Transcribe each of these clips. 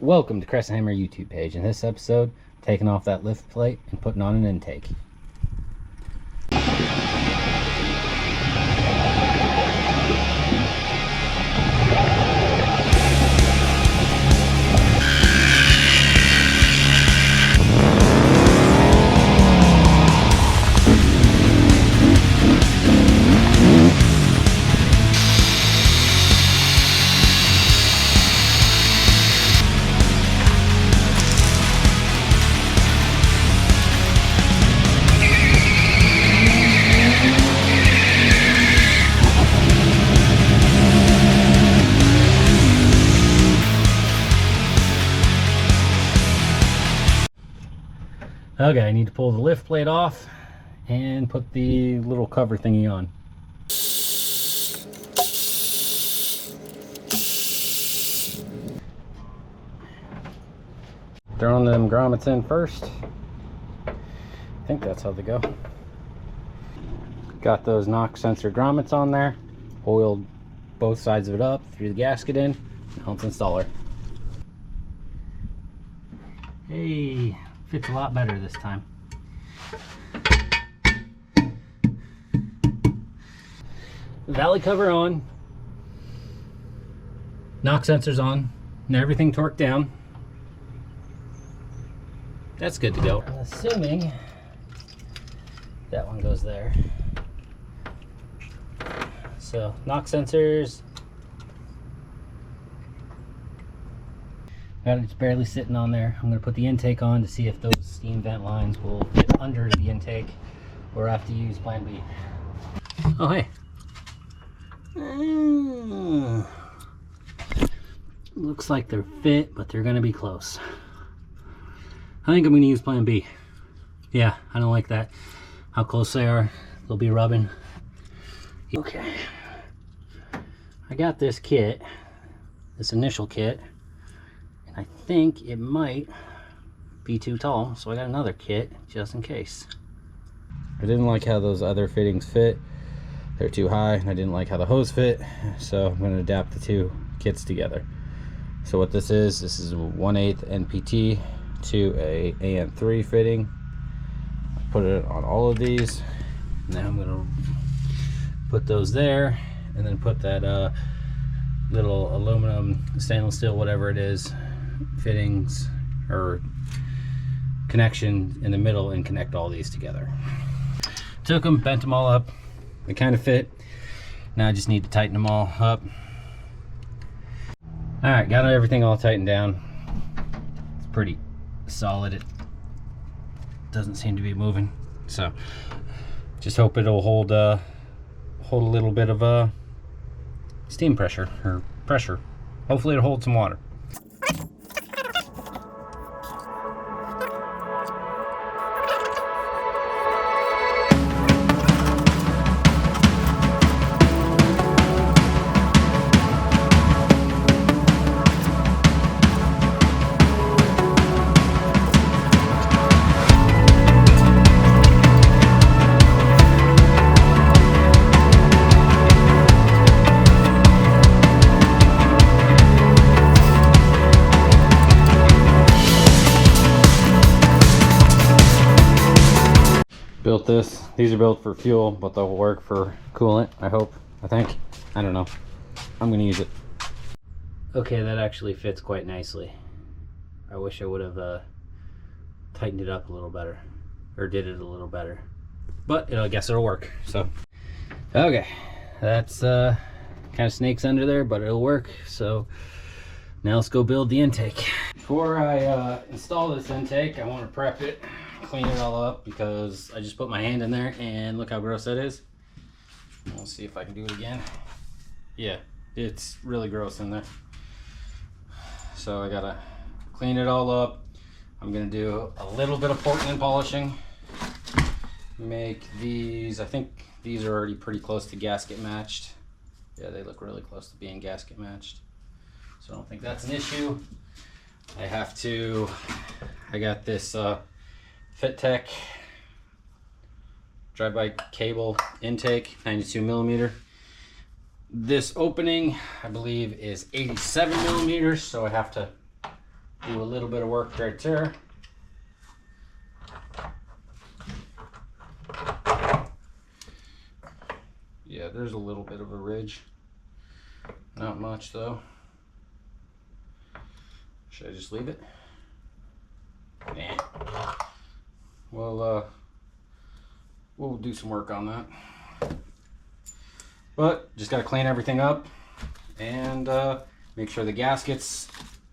Welcome to Crescent Hammer YouTube page. In this episode, taking off that lift plate and putting on an intake. Okay, I need to pull the lift plate off and put the little cover thingy on. Throwing them grommets in first. I think that's how they go. Got those knock sensor grommets on there. Oiled both sides of it up, threw the gasket in. Now let's install her. Hey, fits a lot better this time. Valley cover on, knock sensors on, and everything torqued down. That's good to go. I'm assuming that one goes there. So knock sensors. Got it, it's barely sitting on there. I'm going to put the intake on to see if those steam vent lines will fit under the intake or have to use plan B. Oh, hey. Looks like they're fit, but they're going to be close. I think I'm going to use plan B. Yeah, I don't like that. How close they are. They'll be rubbing. Okay. I got this kit, this initial kit. I think it might be too tall, so I got another kit just in case. I didn't like how those other fittings fit. They're too high, and I didn't like how the hose fit, so I'm going to adapt the two kits together. So what this is a 1/8 NPT to a AN3 fitting. I put it on all of these. Now I'm going to put those there, and then put that little aluminum, stainless steel, whatever it is, fittings or connection in the middle and connect all these together. Took them, bent them all up. They kind of fit. Now I just need to tighten them all up. All right, got everything all tightened down. It's pretty solid. It doesn't seem to be moving. So just hope it'll hold a little bit of steam pressure or pressure. Hopefully it'll hold some water. Built this. These are built for fuel, but they'll work for coolant, I hope. I think. I don't know. I'm going to use it. Okay, that actually fits quite nicely. I wish I would have tightened it up a little better, or did it a little better. But I guess it'll work. So, okay. That's kind of snakes under there, but it'll work. So, now let's go build the intake. Before I install this intake, I want to prep it. Clean it all up because I just put my hand in there and look how gross that is. We'll see if I can do it again. Yeah, it's really gross in there. So I gotta clean it all up. I'm gonna do a little bit of Portland polishing. Make these, I think these are already pretty close to gasket matched. Yeah, they look really close to being gasket matched. So I don't think that's an issue. I got this FitTech drive-by cable intake, 92 millimeter. This opening, I believe, is 87 millimeters, so I have to Do a little bit of work right there. Yeah, there's a little bit of a ridge. Not much though. Should I just leave it? Nah. Well, we'll do some work on that. But just gotta clean everything up and make sure the gaskets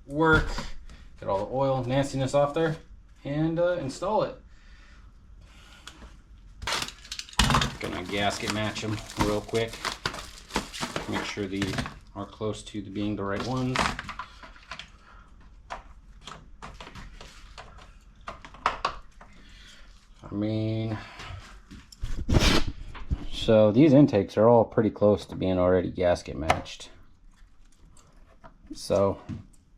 work. Get all the oil nastiness off there and install it. Gonna gasket match them real quick. Make sure they are close to being the right ones. I mean, so these intakes are all pretty close to being already gasket matched. So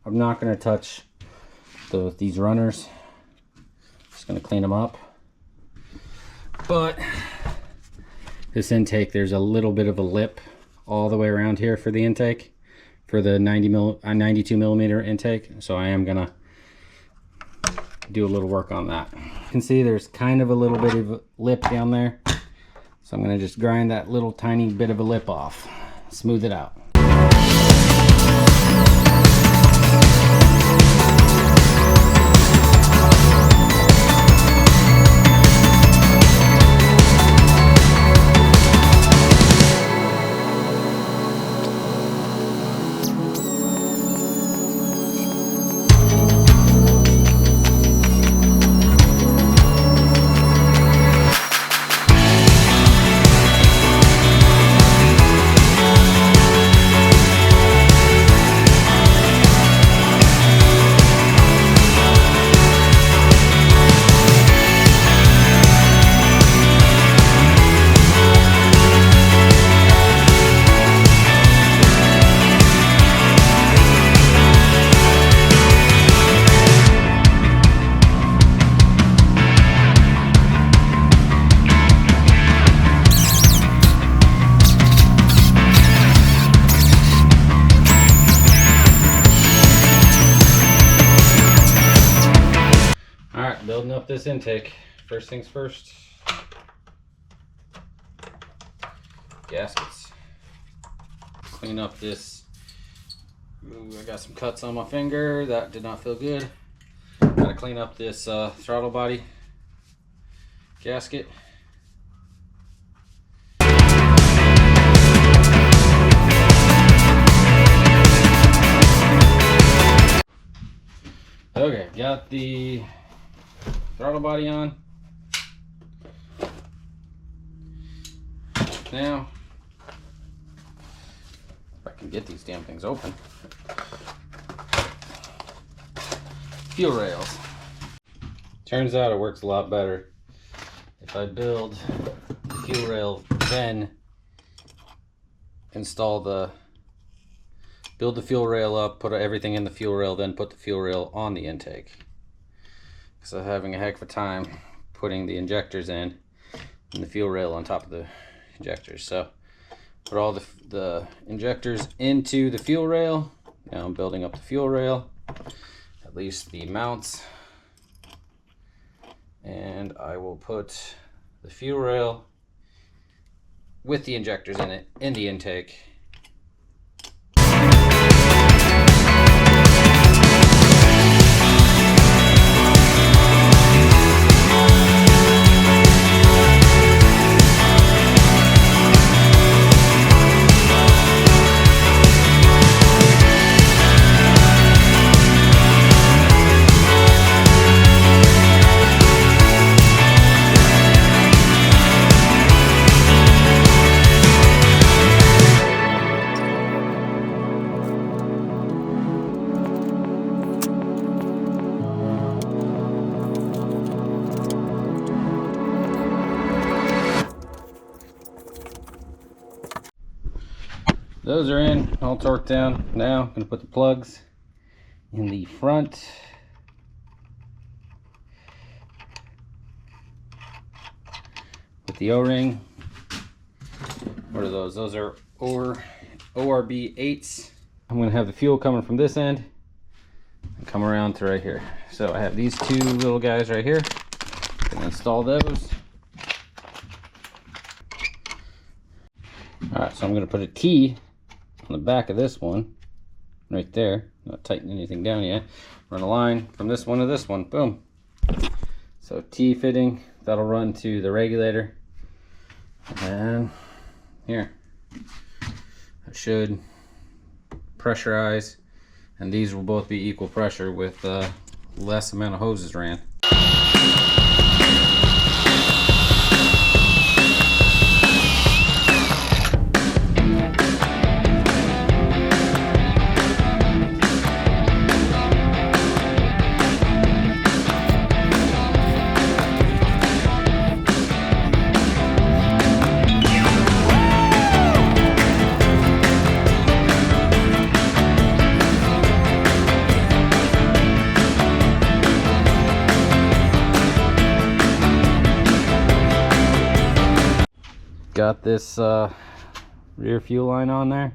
I'm not going to touch these runners. Just going to clean them up. But this intake, there's a little bit of a lip all the way around here for the intake, for the 92 millimeter intake. So I am going to do a little work on that. You can see there's kind of a little bit of a lip down there. So I'm going to just grind that little tiny bit of a lip off, smooth it out. Building up this intake. First things first, gaskets. Clean up this. Ooh, I got some cuts on my finger. That did not feel good. Gotta clean up this throttle body gasket. Okay, got the throttle body on. Now, if I can get these damn things open. Fuel rails. Turns out it works a lot better if I build the fuel rail, then build the fuel rail up, put everything in the fuel rail, then put the fuel rail on the intake. So having a heck of a time putting the injectors in and the fuel rail on top of the injectors. So put all the injectors into the fuel rail. Now I'm building up the fuel rail, at least the mounts, and I will put the fuel rail with the injectors in it in the intake. Those are in, all torqued down. Now I'm going to put the plugs in the front. With the O-ring. What are those? Those are ORB 8s. I'm going to have the fuel coming from this end. come around to right here. So I have these two little guys right here. Gonna install those. All right, so I'm gonna put a T on the back of this one, right there. Not tightening anything down yet. Run a line from this one to this one, boom. So T fitting, that'll run to the regulator. And here, it should pressurize, and these will both be equal pressure with less amount of hoses ran. Got this rear fuel line on there.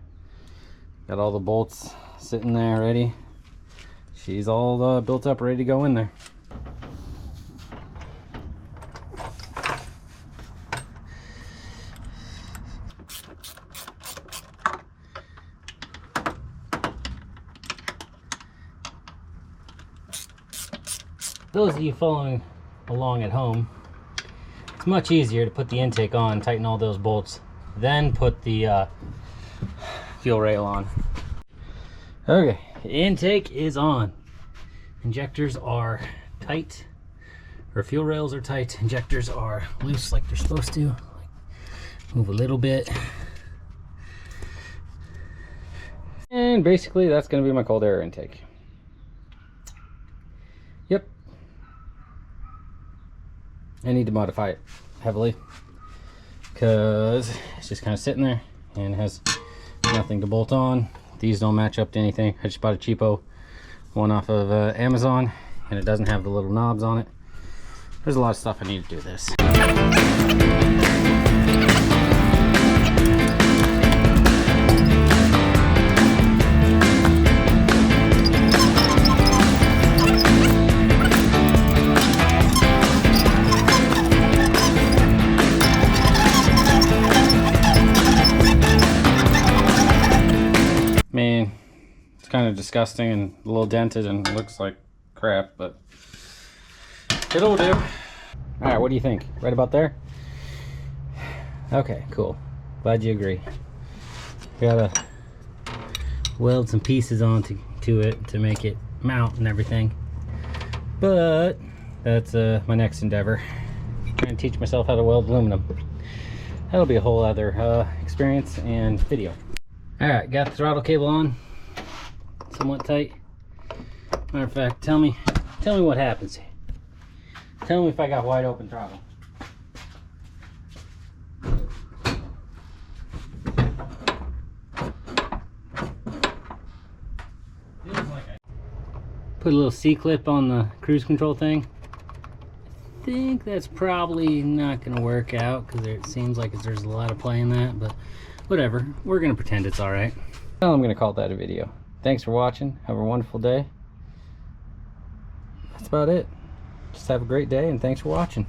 Got all the bolts sitting there ready. She's all built up, ready to go in there. Those of you following along at home, it's much easier to put the intake on, tighten all those bolts, then put the fuel rail on. Okay, intake is on. Injectors are tight, or fuel rails are tight. Injectors are loose like they're supposed to. Move a little bit. And basically that's gonna be my cold air intake. Yep. I need to modify it heavily because it's just kind of sitting there and has nothing to bolt on. These don't match up to anything. I just bought a cheapo one off of Amazon, and it doesn't have the little knobs on it. There's a lot of stuff I need to do this. Man, it's kind of disgusting and a little dented and looks like crap, but it'll do. All right, what do you think? Right about there? Okay, cool. Glad you agree. Gotta weld some pieces onto it to make it mount and everything. But that's my next endeavor. Trying to teach myself how to weld aluminum. That'll be a whole other experience and video. All right, got the throttle cable on, somewhat tight. Matter of fact, tell me what happens. Tell me if I got wide open throttle. Put a little C-clip on the cruise control thing. I think that's probably not gonna work out because it seems like there's a lot of play in that, but whatever, we're gonna pretend it's all right. Well, I'm gonna call that a video. Thanks for watching. Have a wonderful day. That's about it. Just have a great day, and thanks for watching.